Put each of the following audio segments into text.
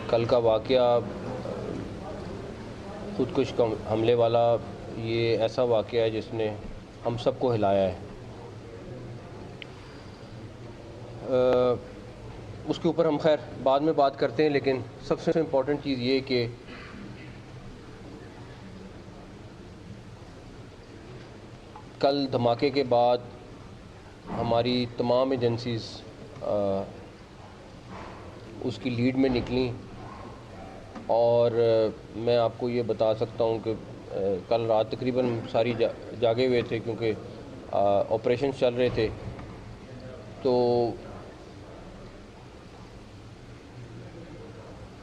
کل کا واقعہ خودکش حملے والا یہ ایسا واقعہ ہے جس نے ہم سب کو ہلایا ہے. اس کے اوپر ہم خیر بعد میں بات کرتے ہیں، لیکن سب سے امپورٹنٹ چیز یہ کہ کل دھماکے کے بعد ہماری تمام ایجنسیز اس کی لیڈ میں نکلیں، اور میں آپ کو یہ بتا سکتا ہوں کہ کل رات تقریباً ساری جاگے ہوئے تھے کیونکہ آپریشنز چل رہے تھے. تو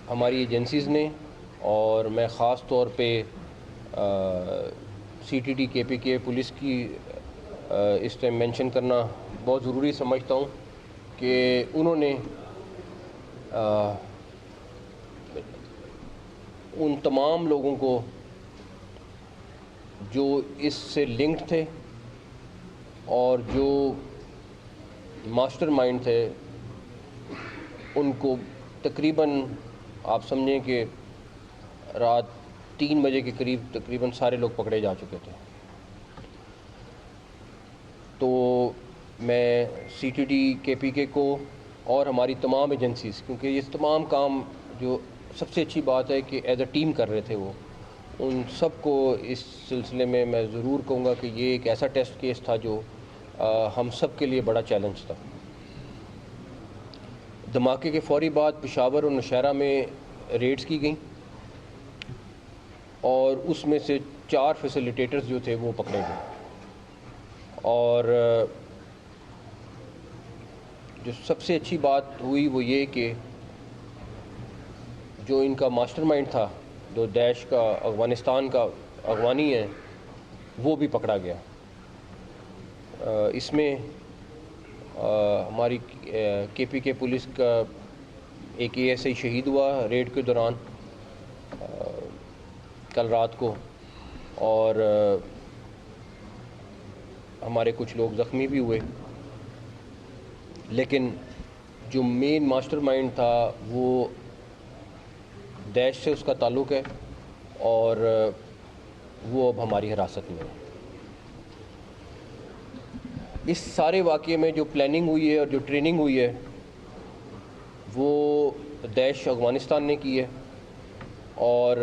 ہماری ایجنسیز نے، اور میں خاص طور پہ سی ٹی ڈی کے پی کے پولیس کی اس ٹائم مینشن کرنا بہت ضروری سمجھتا ہوں کہ انہوں نے ان تمام لوگوں کو جو اس سے لنکڈ تھے اور جو ماسٹر مائنڈ تھے، ان کو تقریباً آپ سمجھیں کہ رات 3 بجے کے قریب تقریباً سارے لوگ پکڑے جا چکے تھے. تو میں سی ٹی ڈی کے پی کے کو اور ہماری تمام ایجنسیز، کیونکہ یہ تمام کام جو سب سے اچھی بات ہے کہ ایز اے ٹیم کر رہے تھے، وہ ان سب کو اس سلسلے میں ضرور کہوں گا کہ یہ ایک ایسا ٹیسٹ کیس تھا جو ہم سب کے لیے بڑا چیلنج تھا. دھماکے کے فوری بعد پشاور اور نوشہرہ میں ریڈز کی گئیں، اور اس میں سے 4 فیسیلیٹیٹرز جو تھے وہ پکڑے گئے. اور جو سب سے اچھی بات ہوئی وہ یہ کہ جو ان کا ماسٹر مائنڈ تھا، جو داعش کا افغانستان کا اغوانی ہے، وہ بھی پکڑا گیا. اس میں ہماری کے پی کے پولیس کا ایک اے ایس آئی شہید ہوا ریڈ کے دوران کل رات کو، اور ہمارے کچھ لوگ زخمی بھی ہوئے. لیکن جو مین ماسٹر مائنڈ تھا وہ داعش سے اس کا تعلق ہے، اور وہ اب ہماری حراست میں ہے. اس سارے واقعے میں جو پلاننگ ہوئی ہے اور جو ٹریننگ ہوئی ہے وہ داعش افغانستان نے کی ہے، اور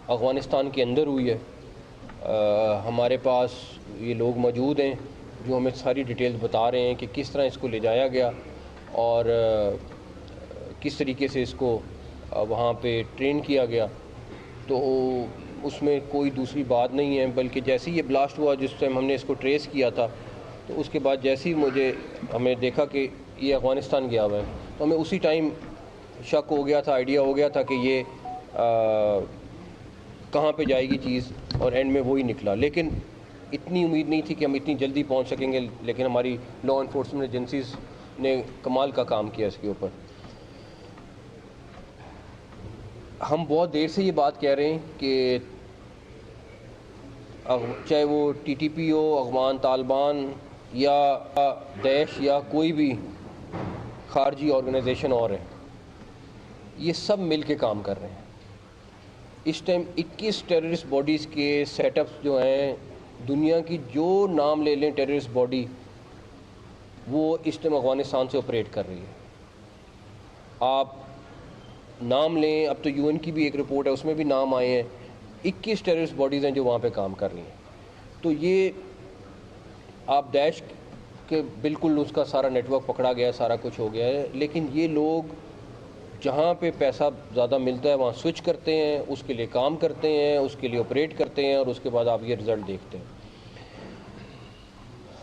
افغانستان کے اندر ہوئی ہے. ہمارے پاس یہ لوگ موجود ہیں جو ہمیں ساری ڈیٹیلز بتا رہے ہیں کہ کس طرح اس کو لے جایا گیا اور کس طریقے سے اس کو وہاں پہ ٹرین کیا گیا. تو اس میں کوئی دوسری بات نہیں ہے، بلکہ جیسے ہی یہ بلاسٹ ہوا، جس ٹائم ہم نے اس کو ٹریس کیا تھا، تو اس کے بعد جیسے ہی ہمیں دیکھا کہ یہ افغانستان گیا ہوا ہے، تو ہمیں اسی ٹائم شک ہو گیا تھا، آئیڈیا ہو گیا تھا کہ یہ کہاں پہ جائے گی چیز، اور اینڈ میں وہی نکلا. لیکن اتنی امید نہیں تھی کہ ہم اتنی جلدی پہنچ سکیں گے، لیکن ہماری لا انفورسمنٹ ایجنسیز نے کمال کا کام کیا اس کے اوپر. ہم بہت دیر سے یہ بات کہہ رہے ہیں کہ چاہے وہ ٹی ٹی پی ہو، افغان طالبان، یا داعش، یا کوئی بھی خارجی آرگنائزیشن اور ہے، یہ سب مل کے کام کر رہے ہیں. اس ٹائم 21 ٹیررسٹ باڈیز کے سیٹ اپس جو ہیں، دنیا کی جو نام لے لیں ٹیررسٹ باڈی، وہ اس ٹائم افغانستان سے آپریٹ کر رہی ہے. آپ نام لیں، اب تو یو این کی بھی ایک رپورٹ ہے، اس میں بھی نام آئے ہیں. 21 ٹیررسٹ باڈیز ہیں جو وہاں پہ کام کر رہی ہیں. تو یہ آپ داعش کے بالکل اس کا سارا نیٹ ورک پکڑا گیا ہے، سارا کچھ ہو گیا ہے، لیکن یہ لوگ جہاں پہ پیسہ زیادہ ملتا ہے وہاں سوئچ کرتے ہیں، اس کے لیے کام کرتے ہیں، اس کے لیے آپریٹ کرتے ہیں، اور اس کے بعد آپ یہ رزلٹ دیکھتے ہیں.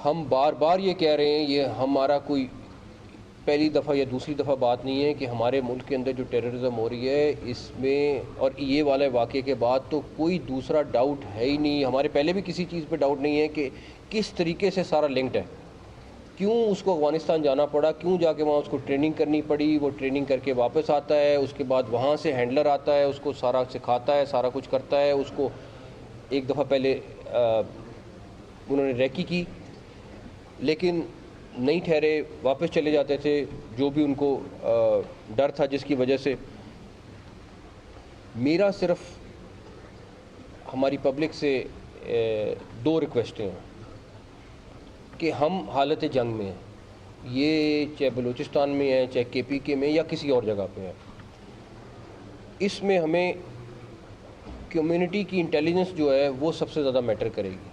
ہم بار بار یہ کہہ رہے ہیں، یہ ہمارا کوئی پہلی دفعہ یا دوسری دفعہ بات نہیں ہے کہ ہمارے ملک کے اندر جو ٹیررزم ہو رہی ہے، اس میں اور یہ والے واقعے کے بعد تو کوئی دوسرا ڈاؤٹ ہے ہی نہیں. ہمارے پہلے بھی کسی چیز پہ ڈاؤٹ نہیں ہے کہ کس طریقے سے سارا لنکڈ ہے. کیوں اس کو افغانستان جانا پڑا، کیوں جا کے وہاں اس کو ٹریننگ کرنی پڑی، وہ ٹریننگ کر کے واپس آتا ہے، اس کے بعد وہاں سے ہینڈلر آتا ہے، اس کو سارا سکھاتا ہے، سارا کچھ کرتا ہے. اس کو ایک دفعہ پہلے انہوں نے ریکی کی، لیکن نہیں ٹھہرے، واپس چلے جاتے تھے، جو بھی ان کو ڈر تھا جس کی وجہ سے. میرا صرف ہماری پبلک سے دو ریکویسٹیں ہیں کہ ہم حالت جنگ میں ہیں، یہ چاہے بلوچستان میں ہے، چاہے کے پی کے میں یا کسی اور جگہ پہ ہے، اس میں ہمیں کمیونٹی کی انٹیلیجنس جو ہے وہ سب سے زیادہ میٹر کرے گی،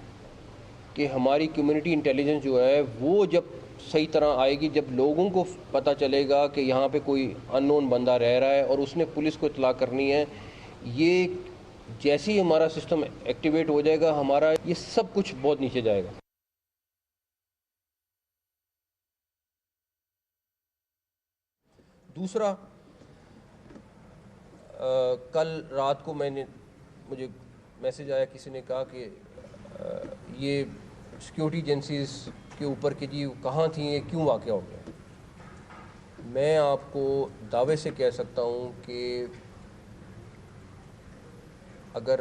کہ ہماری کمیونٹی انٹیلیجنس جو ہے وہ جب صحیح طرح آئے گی، جب لوگوں کو پتہ چلے گا کہ یہاں پہ کوئی ان نون بندہ رہ رہا ہے اور اس نے پولیس کو اطلاع کرنی ہے، یہ جیسے ہی ہمارا سسٹم ایکٹیویٹ ہو جائے گا، ہمارا یہ سب کچھ بہت نیچے جائے گا۔ دوسرا، کل رات کو مجھے میسج آیا، کسی نے کہا کہ یہ سیکیورٹی ایجنسیز کے اوپر کہ جی کہاں تھیں، یہ کیوں واقعہ ہو گیا۔ میں آپ کو دعوے سے کہہ سکتا ہوں کہ اگر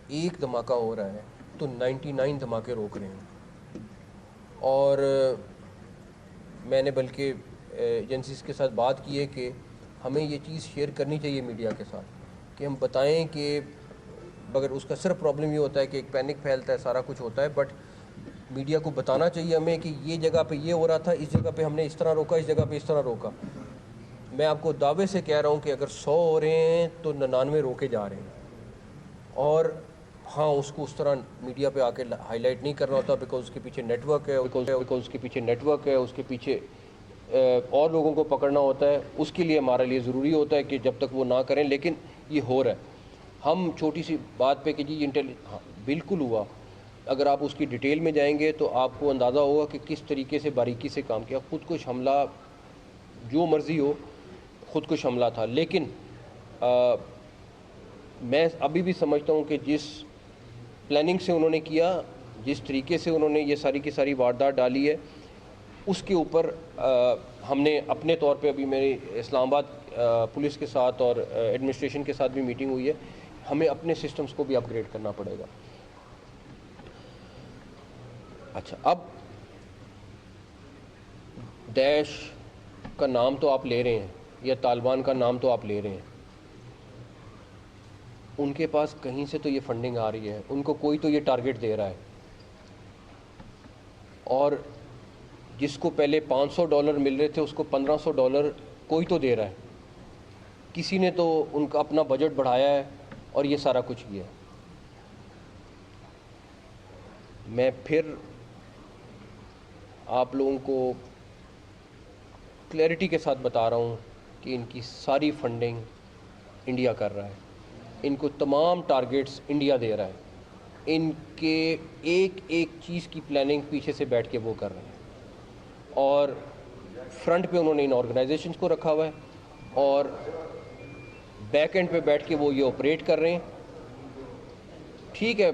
ایک دھماکہ ہو رہا ہے تو 99 دھماکے روک رہے ہیں، اور میں نے بلکہ ایجنسیز کے ساتھ بات کی ہے کہ ہمیں یہ چیز شیئر کرنی چاہیے میڈیا کے ساتھ، کہ ہم بتائیں کہ مگر اس کا صرف پرابلم یہ ہوتا ہے کہ ایک پینک پھیلتا ہے، سارا کچھ ہوتا ہے، بٹ میڈیا کو بتانا چاہیے ہمیں کہ یہ جگہ پہ یہ ہو رہا تھا، اس جگہ پہ ہم نے اس طرح روکا، اس جگہ پہ اس طرح روکا۔ میں آپ کو دعوے سے کہہ رہا ہوں کہ اگر 100 ہو رہے ہیں تو 99 روکے جا رہے ہیں، اور ہاں اس کو اس طرح میڈیا پہ آ کے ہائی لائٹ نہیں کرنا ہوتا، بیکاز اس کے پیچھے نیٹ ورک ہے، اس کے پیچھے نیٹ ورک ہے، اس کے پیچھے اور لوگوں کو پکڑنا ہوتا ہے، اس کے لیے ہمارے لیے ضروری ہوتا ہے کہ جب تک وہ نہ کریں، لیکن یہ ہو رہا ہے۔ ہم چھوٹی سی بات پہ کہ جی ہاں بالکل ہوا، اگر آپ اس کی ڈیٹیل میں جائیں گے تو آپ کو اندازہ ہوگا کہ کس طریقے سے باریکی سے کام کیا۔ خود کش حملہ جو مرضی ہو، خود کش حملہ تھا، لیکن میں ابھی بھی سمجھتا ہوں کہ جس پلاننگ سے انہوں نے کیا، جس طریقے سے انہوں نے یہ ساری کی ساری واردات ڈالی ہے، اس کے اوپر ہم نے اپنے طور پہ، ابھی میری اسلام آباد پولیس کے ساتھ اور ایڈمنسٹریشن کے ساتھ بھی میٹنگ ہوئی ہے، ہمیں اپنے سسٹمز کو بھی اپ گریڈ کرنا پڑے گا۔ اچھا، اب داعش کا نام تو آپ لے رہے ہیں، یا طالبان کا نام تو آپ لے رہے ہیں، ان کے پاس کہیں سے تو یہ فنڈنگ آ رہی ہے، ان کو کوئی تو یہ ٹارگٹ دے رہا ہے، اور جس کو پہلے $500 مل رہے تھے اس کو $1500 کوئی تو دے رہا ہے، کسی نے تو ان کا اپنا بجٹ بڑھایا ہے اور یہ سارا کچھ کیا ہے۔ میں پھر آپ لوگوں کو کلیئرٹی کے ساتھ بتا رہا ہوں کہ ان کی ساری فنڈنگ انڈیا کر رہا ہے، ان کو تمام ٹارگٹس انڈیا دے رہا ہے، ان کے ایک ایک چیز کی پلاننگ پیچھے سے بیٹھ کے وہ کر رہے ہیں، اور فرنٹ پہ انہوں نے ان آرگنائزیشنز کو رکھا ہوا ہے، اور بیک اینڈ پہ بیٹھ کے وہ یہ آپریٹ کر رہے ہیں۔ ٹھیک ہے،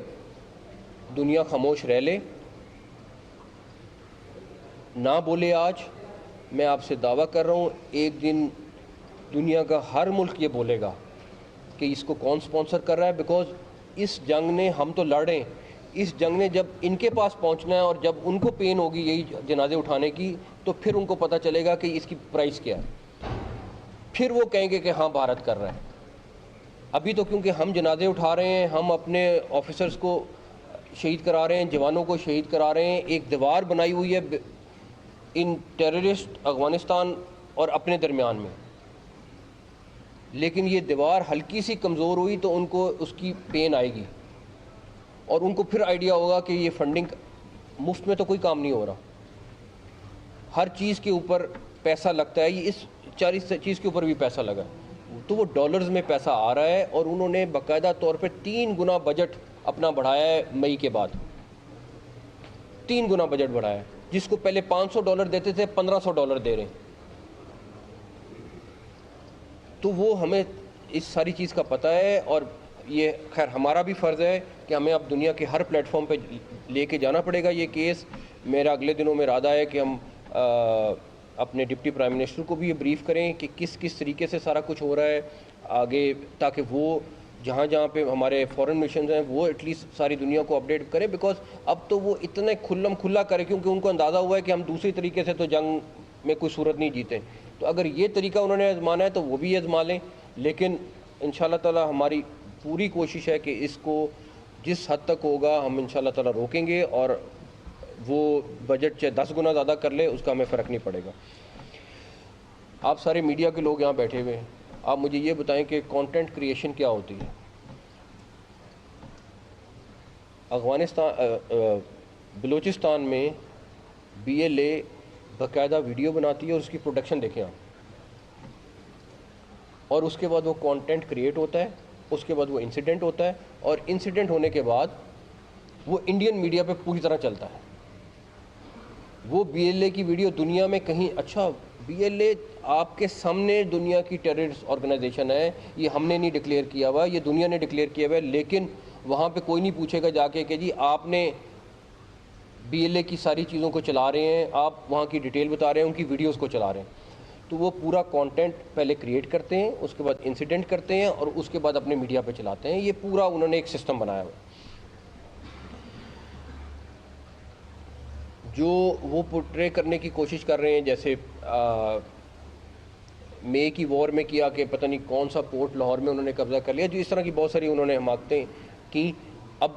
دنیا خاموش رہ لے، نہ بولے، آج میں آپ سے دعویٰ کر رہا ہوں ایک دن دنیا کا ہر ملک یہ بولے گا کہ اس کو کون سپانسر کر رہا ہے، بیکاز اس جنگ نے ہم تو لڑیں، اس جنگ نے جب ان کے پاس پہنچنا ہے اور جب ان کو پین ہوگی یہی جنازے اٹھانے کی، تو پھر ان کو پتہ چلے گا کہ اس کی پرائس کیا ہے، پھر وہ کہیں گے کہ ہاں بھارت کر رہا ہے۔ ابھی تو کیونکہ ہم جنازے اٹھا رہے ہیں، ہم اپنے آفیسرز کو شہید کرا رہے ہیں، جوانوں کو شہید کرا رہے ہیں، ایک دیوار بنائی ہوئی ہے ان ٹیررسٹ افغانستان اور اپنے درمیان میں، لیکن یہ دیوار ہلکی سی کمزور ہوئی تو ان کو اس کی پین آئے گی، اور ان کو پھر آئیڈیا ہوگا کہ یہ فنڈنگ مفت میں تو کوئی کام نہیں ہو رہا، ہر چیز کے اوپر پیسہ لگتا ہے، یہ اس 40 چیز کے اوپر بھی پیسہ لگا، تو وہ ڈالرز میں پیسہ آ رہا ہے، اور انہوں نے باقاعدہ طور پہ 3 گنا بجٹ اپنا بڑھایا ہے مئی کے بعد، 3 گنا بجٹ بڑھایا ہے، جس کو پہلے $500 دیتے تھے $1500 دے رہے ہیں۔ تو وہ ہمیں اس ساری چیز کا پتہ ہے، اور یہ خیر ہمارا بھی فرض ہے کہ ہمیں اب دنیا کے ہر پلیٹ فارم پہ لے کے جانا پڑے گا یہ کیس۔ میرا اگلے دنوں میں ارادہ ہے کہ ہم اپنے ڈپٹی پرائم منسٹر کو بھی یہ بریف کریں کہ کس طریقے سے سارا کچھ ہو رہا ہے آگے، تاکہ وہ جہاں جہاں پہ ہمارے فورن مشنز ہیں وہ ایٹ لیسٹ ساری دنیا کو اپڈیٹ کریں، بیکاز اب تو وہ اتنے کھلا کرے، کیونکہ ان کو اندازہ ہوا ہے کہ ہم دوسری طریقے سے تو جنگ میں کوئی صورت نہیں جیتے، تو اگر یہ طریقہ انہوں نے آزمانا ہے تو وہ بھی آزما لیں، لیکن ان شاء اللہ تعالی ہماری پوری کوشش ہے کہ اس کو جس حد تک ہوگا ہم انشاءاللہ تعالی روکیں گے, اور وہ بجٹ چاہے 10 گنا زیادہ کر لے اس کا ہمیں فرق نہیں پڑے گا. آپ سارے میڈیا کے لوگ یہاں بیٹھے ہوئے ہیں, آپ مجھے یہ بتائیں کہ کانٹینٹ کریشن کیا ہوتی ہے. بلوچستان میں BLA باقاعدہ ویڈیو بناتی ہے اور اس کی پروڈکشن دیکھیں آپ, اور اس کے بعد وہ کانٹینٹ کریٹ ہوتا ہے, اس کے بعد وہ انسیڈنٹ ہوتا ہے, اور انسیڈنٹ ہونے کے بعد وہ انڈین میڈیا پہ پوری طرح چلتا ہے. وہ BLA کی ویڈیو دنیا میں کہیں, اچھا BLA آپ کے سامنے دنیا کی ٹیررسٹ آرگنائزیشن ہے, یہ ہم نے نہیں ڈکلیئر کیا ہوا, یہ دنیا نے ڈکلیئر کیا ہوا ہے, لیکن وہاں پہ کوئی نہیں پوچھے گا جا کے کہ جی آپ نے BLA کی ساری چیزوں کو چلا رہے ہیں, آپ وہاں کی ڈیٹیل بتا رہے ہیں, ان کی ویڈیوز کو چلا رہے ہیں. تو وہ پورا کانٹینٹ پہلے کریٹ کرتے ہیں, اس کے بعد انسیڈنٹ کرتے ہیں, اور اس کے بعد اپنے میڈیا پہ چلاتے ہیں. یہ پورا انہوں نے ایک سسٹم بنایا ہوا. جو وہ پورٹرے کرنے کی کوشش کر رہے ہیں, جیسے مے کی وار میں کیا کہ پتہ نہیں کون سا پورٹ لاہور میں انہوں نے قبضہ کر لیا, جو اس طرح کی بہت ساری انہوں نے حماقتیں کی. اب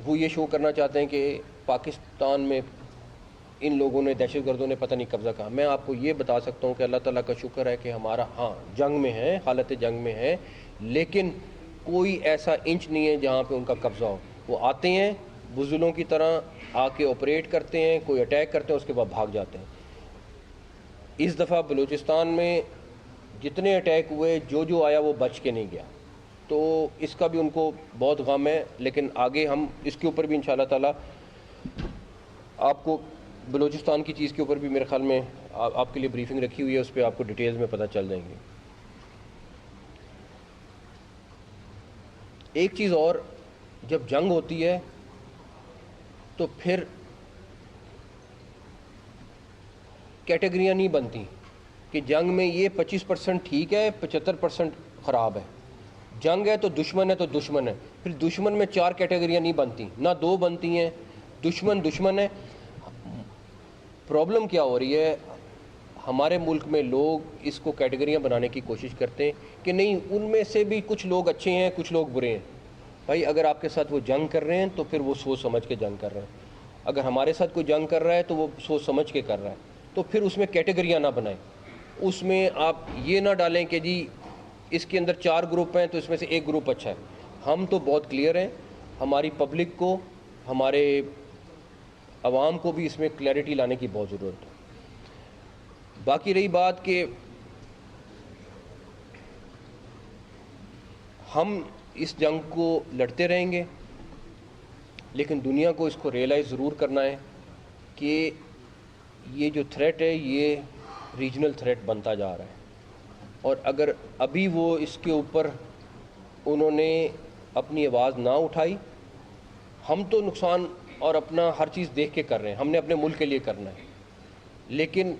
وہ یہ شو کرنا چاہتے ہیں کہ پاکستان میں ان لوگوں نے, دہشت گردوں نے پتہ نہیں قبضہ کہا. میں آپ کو یہ بتا سکتا ہوں کہ اللہ تعالیٰ کا شکر ہے کہ ہمارا جنگ میں ہے, حالت جنگ میں ہے, لیکن کوئی ایسا انچ نہیں ہے جہاں پہ ان کا قبضہ ہو. وہ آتے ہیں بزدلوں کی طرح آ کے آپریٹ کرتے ہیں, کوئی اٹیک کرتے ہیں, اس کے بعد بھاگ جاتے ہیں. اس دفعہ بلوچستان میں جتنے اٹیک ہوئے, جو آیا وہ بچ کے نہیں گیا. تو اس کا بھی ان کو بہت غم ہے, لیکن آگے ہم اس کے اوپر بھی انشاءاللہ تعالیٰ آپ کو بلوچستان کی چیز کے اوپر بھی میرے خیال میں آپ کے لیے بریفنگ رکھی ہوئی ہے, اس پہ آپ کو ڈیٹیلز میں پتہ چل جائیں گے. ایک چیز اور, جب جنگ ہوتی ہے تو پھر کیٹیگریاں نہیں بنتی کہ جنگ میں یہ 25% ٹھیک ہے, 75% خراب ہے. جنگ ہے تو دشمن ہے تو دشمن ہے. پھر دشمن میں 4 کیٹیگریاں نہیں بنتی, نہ 2 بنتی ہیں. دشمن ہے. پرابلم کیا ہو رہی ہے, ہمارے ملک میں لوگ اس کو کیٹیگریاں بنانے کی کوشش کرتے ہیں کہ نہیں ان میں سے بھی کچھ لوگ اچھے ہیں, کچھ لوگ برے ہیں. بھائی اگر آپ کے ساتھ وہ جنگ کر رہے ہیں تو پھر وہ سوچ سمجھ کے جنگ کر رہے ہیں. اگر ہمارے ساتھ کوئی جنگ کر رہا ہے تو وہ سوچ سمجھ کے کر رہا ہے. تو پھر اس میں کیٹیگریاں نہ بنائیں, اس میں آپ یہ نہ ڈالیں کہ جی اس کے اندر 4 گروپ ہیں تو اس میں سے ایک گروپ اچھا ہے. ہم تو بہت کلیئر ہیں, ہماری پبلک کو, ہمارے عوام کو بھی اس میں کلیئرٹی لانے کی بہت ضرورت ہے. باقی رہی بات کہ ہم اس جنگ کو لڑتے رہیں گے, لیکن دنیا کو اس کو ریئلائز ضرور کرنا ہے کہ یہ جو تھریٹ ہے یہ ریجنل تھریٹ بنتا جا رہا ہے. اور اگر ابھی وہ اس کے اوپر انہوں نے اپنی آواز نہ اٹھائی, ہم تو نقصان اور اپنا ہر چیز دیکھ کے کر رہے ہیں, ہم نے اپنے ملک کے لیے کرنا ہے, لیکن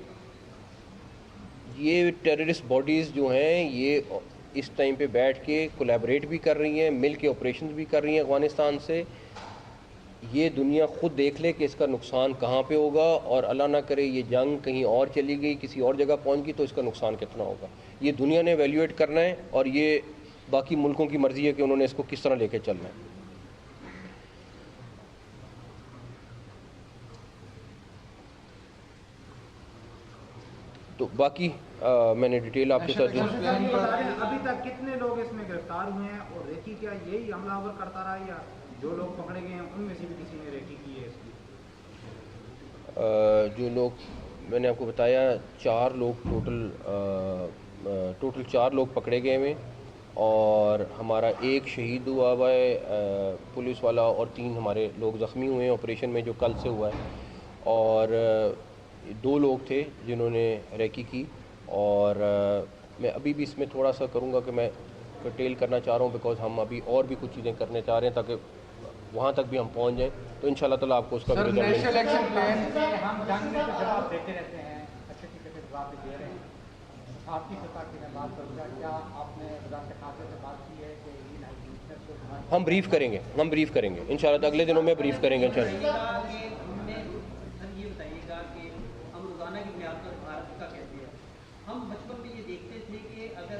یہ ٹیررسٹ باڈیز جو ہیں یہ اس ٹائم پہ بیٹھ کے کولیبریٹ بھی کر رہی ہیں, مل کے آپریشنز بھی کر رہی ہیں افغانستان سے. یہ دنیا خود دیکھ لے کہ اس کا نقصان کہاں پہ ہوگا, اور اللہ نہ کرے یہ جنگ کہیں اور چلی گئی, کسی اور جگہ پہنچ گئی تو اس کا نقصان کتنا ہوگا. یہ دنیا نے ایویلیویٹ کرنا ہے, اور یہ باقی ملکوں کی مرضی ہے کہ انہوں نے اس کو کس طرح لے کے چلنا ہے. تو باقی میں نے ڈیٹیل آپ کے ساتھ ابھی تک کتنے لوگ اس میں گرفتار ہوئے ہیں, اور ریکی کیا یہی حملہ آور کرتا رہا, یا جو لوگ پکڑے گئے ہیں ان میں سے بھی کسی نے ریکی کی ہے اس کی؟ جو لوگ میں نے آپ کو بتایا 4 لوگ ٹوٹل 4 لوگ پکڑے گئے ہوئے, اور ہمارا ایک شہید ہوا ہوا ہے پولیس والا, اور 3 ہمارے لوگ زخمی ہوئے ہیں آپریشن میں جو کل سے ہوا ہے. اور 2 لوگ تھے جنہوں نے ریکی کی. اور میں ابھی بھی اس میں تھوڑا سا کروں گا کہ میں ڈیٹیل کرنا چاہ رہا ہوں, بیکاز ہم ابھی اور بھی کچھ چیزیں کرنے چاہ رہے ہیں تاکہ وہاں تک بھی ہم پہنچ جائیں. تو انشاءاللہ تعالیٰ آپ کو اس کا بھی رزلٹ ملے. ہم جنگ میں تو جواب دیتے رہتے ہیں, اچھے طریقے سے جواب بھی دے رہے ہیں. آپ کی سطح کی میں بات کروں گا, کیا آپ نے وزارت خارجہ سے بات کی ہے کہ ان ایجنسیوں کو ہم بریف کریں گے انشاءاللہ اگلے دنوں میں بریف کریں گے انشاءاللہ. یہ بتائیے گا کہ ہم روزانہ کی بنیاد پر بھارت کا کہتے ہیں, ہم بچپن میں یہ دیکھتے تھے کہ اگر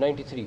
93,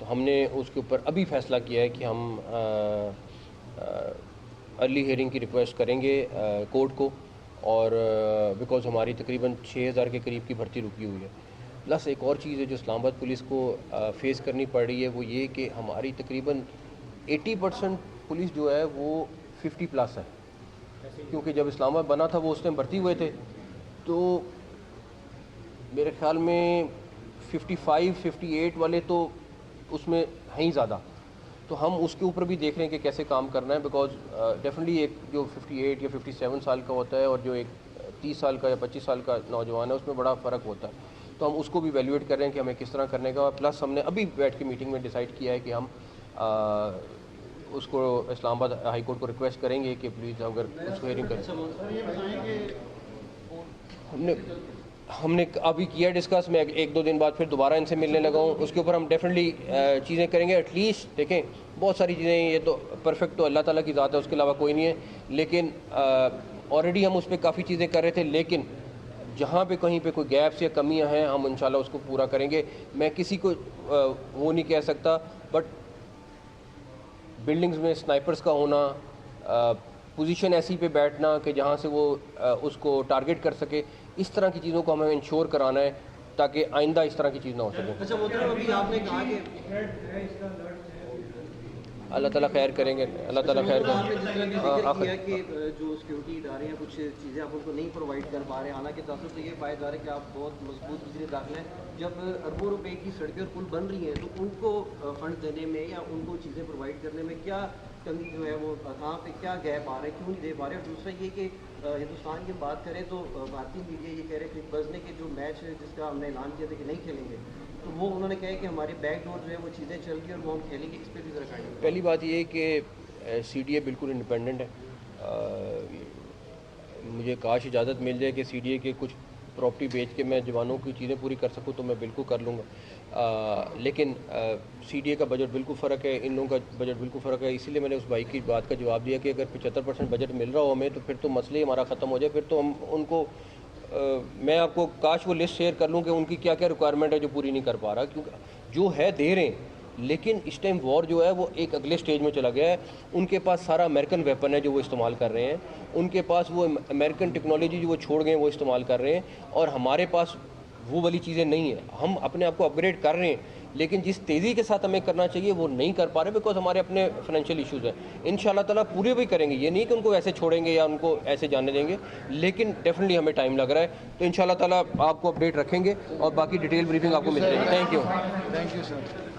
تو ہم نے اس کے اوپر ابھی فیصلہ کیا ہے کہ ہم ارلی ہیئرنگ کی ریکویسٹ کریں گے کورٹ کو، اور بیکاز ہماری تقریباً 6000 کے قریب کی بھرتی رکی ہوئی ہے. پلس ایک اور چیز ہے جو اسلام آباد پولیس کو فیس کرنی پڑ رہی ہے، وہ یہ کہ ہماری تقریباً 80% پولیس جو ہے وہ 50+ ہے، کیونکہ جب اسلام آباد بنا تھا وہ اس ٹائم بھرتی ہوئے تھے، تو میرے خیال میں 55-58 والے تو اس میں ہیں ہی زیادہ. تو ہم اس کے اوپر بھی دیکھ رہے ہیں کہ کیسے کام کرنا ہے، بیکاز ڈیفینیٹلی ایک جو 58 یا 57 سال کا ہوتا ہے اور جو ایک 30 سال کا یا 25 سال کا نوجوان ہے اس میں بڑا فرق ہوتا ہے. تو ہم اس کو بھی ایویلویٹ کر رہے ہیں کہ ہمیں کس طرح کرنے کا. پلس ہم نے ابھی بیٹھ کے میٹنگ میں ڈیسائیڈ کیا ہے کہ ہم اس کو اسلام آباد ہائی کورٹ کو ریکویسٹ کریں گے کہ پلیز اگر اس کو ہیئرنگ کریں. ہم نے ابھی کیا ڈسکس، میں 1-2 دن بعد پھر دوبارہ ان سے ملنے لگا ہوں. اس کے اوپر ہم ڈیفینیٹلی چیزیں کریں گے. ایٹ لیسٹ دیکھیں بہت ساری چیزیں، یہ تو پرفیکٹ تو اللہ تعالیٰ کی ذات ہے، اس کے علاوہ کوئی نہیں ہے، لیکن آلریڈی ہم اس پہ کافی چیزیں کر رہے تھے. لیکن جہاں پہ کہیں پہ کوئی گیپس یا کمیاں ہیں ہم انشاءاللہ اس کو پورا کریں گے. میں کسی کو وہ نہیں کہہ سکتا، بٹ بلڈنگز میں سنائپرز کا ہونا، پوزیشن ایسی پہ بیٹھنا کہ جہاں سے وہ اس کو ٹارگٹ کر سکے، اس طرح کی چیزوں کو ہمیں انشور کرانا ہے تاکہ آئندہ اس طرح کی چیز نہ ہو سکے. اچھا محترم، ابھی آپ نے کہا کہ اللہ تعالیٰ خیر کریں گے، اللہ تعالیٰ خیر آپ نے جس طرح بھی ذکر کریں کیا کہ جو سیکورٹی ادارے ہیں کچھ چیزیں آپ ان کو نہیں پرووائڈ کر پا رہے ہیں، حالانکہ تاثر تو یہ پایا جا رہا ہے کہ آپ بہت مضبوط وزیر داخلہ ہیں. جب اربوں روپے کی سڑکیں اور پل بن رہی ہیں تو ان کو فنڈ دینے میں یا ان کو چیزیں پرووائڈ کرنے میں کیا کمی جو ہے وہ کہاں پہ کیا گیپ آ رہا ہے، کیوں نہیں دے پا رہے؟ اور دوسرا یہ کہ ہندوستان کی بات کریں تو بھارتی میڈیا یہ کہہ رہے ہیں کہ بزنے کے جو میچ ہے جس کا ہم نے اعلان کیا تھا کہ نہیں کھیلیں گے، تو وہ انہوں نے کہا کہ ہماری بیک ڈور جو ہے وہ چیزیں چل گئی اور وہ ہم کھیلیں گے. اس پہ بھی ذرا کہیں. پہلی بات یہ ہے کہ سی ڈی اے بالکل انڈیپینڈنٹ ہے. مجھے کاش اجازت مل جائے کہ سی ڈی اے کے کچھ پراپرٹی بیچ کے میں جوانوں کی چیزیں پوری کر سکوں تو میں بالکل کر لوں گا. لیکن سی ڈی اے کا بجٹ بالکل فرق ہے، ان لوگوں کا بجٹ بالکل فرق ہے. اسی لیے میں نے اس بھائی کی بات کا جواب دیا کہ اگر 75% بجٹ مل رہا ہو ہمیں تو پھر تو مسئلہ ہی ہمارا ختم ہو جائے. پھر تو ہم ان کو میں آپ کو کاش وہ لسٹ شیئر کر لوں کہ ان کی کیا کیا ریکوائرمنٹ ہے جو پوری نہیں کر پا رہا، کیونکہ جو ہے دے رہے ہیں. لیکن اس ٹائم وار جو ہے وہ ایک اگلے سٹیج میں چلا گیا ہے. ان کے پاس سارا امریکن ویپن ہے جو وہ استعمال کر رہے ہیں، ان کے پاس وہ امریکن ٹیکنالوجی جو وہ چھوڑ گئے ہیں وہ استعمال کر رہے ہیں، اور ہمارے پاس وہ والی چیزیں نہیں ہیں. ہم اپنے آپ کو اپ گریڈ کر رہے ہیں لیکن جس تیزی کے ساتھ ہمیں کرنا چاہیے وہ نہیں کر پا رہے، بیکاز ہمارے اپنے فائنینشیل ایشوز ہیں. ان شاء اللہ تعالیٰ پورے بھی کریں گے، یہ نہیں کہ ان کو ایسے چھوڑیں گے یا ان کو ایسے جانے دیں گے، لیکن ڈیفینیٹلی ہمیں ٹائم لگ رہا ہے. تو ان شاء اللہ تعالیٰ آپ کو اپڈیٹ رکھیں گے اور باقی ڈیٹیل بریفنگ آپ کو مل جائے گی. Thank you. Thank you sir.